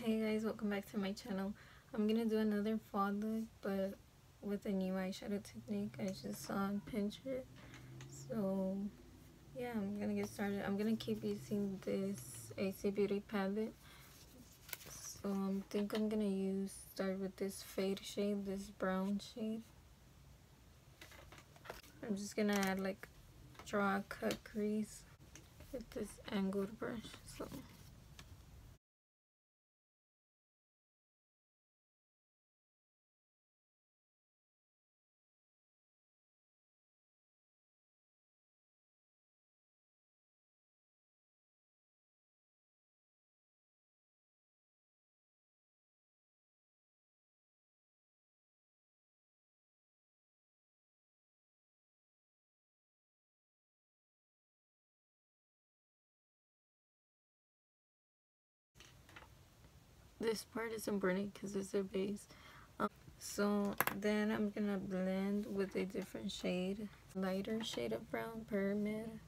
Hey guys, welcome back to my channel. I'm gonna do another fall look, but with a new eyeshadow technique I just saw on Pinterest. So yeah, I'm gonna get started. I'm gonna keep using this AC Beauty palette. So I think I'm gonna start with this fade shade, this brown shade. I'm just gonna add draw a cut crease with this angled brush. So this part is important because it's a base. So then I'm gonna blend with a different shade, lighter shade of brown, pyramid.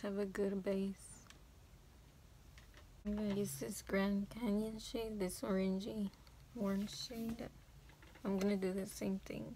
Have a good base. I'm gonna use this Grand Canyon shade, this orangey orange shade. I'm gonna do the same thing.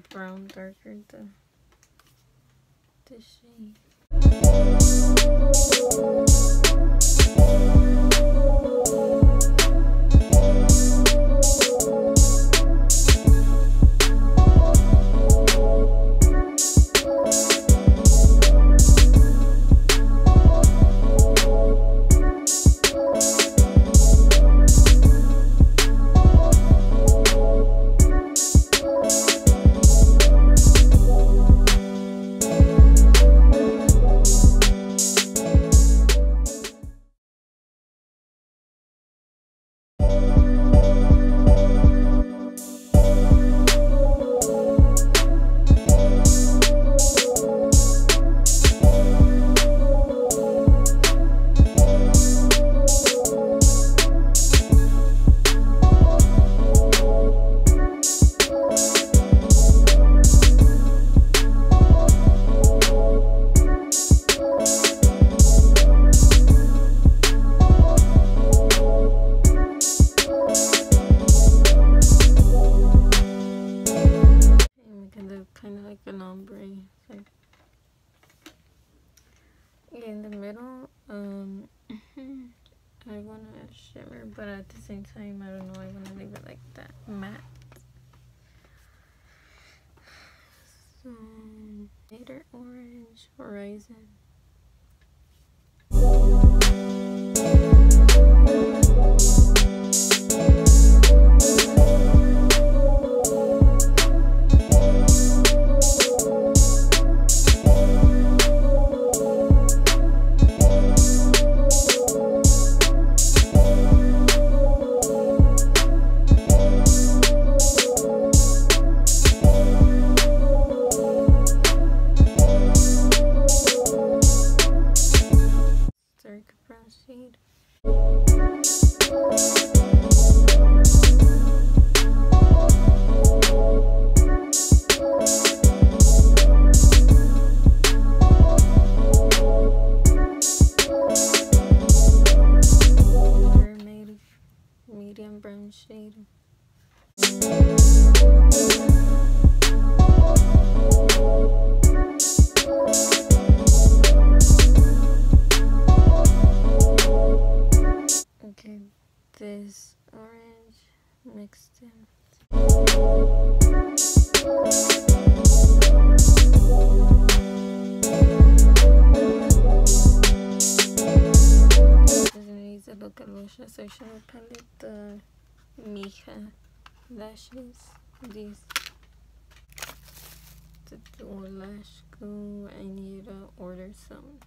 Brown darker the shade. but at the same time, I don't know, I want to leave it like that, matte. So, later orange, horizon. Shade. Mermaid medium brown shade. Okay, this orange mixed in. Doesn't need to look at lotion, so I should palette the Mija lashes. These to do a lash glue. I need to order some.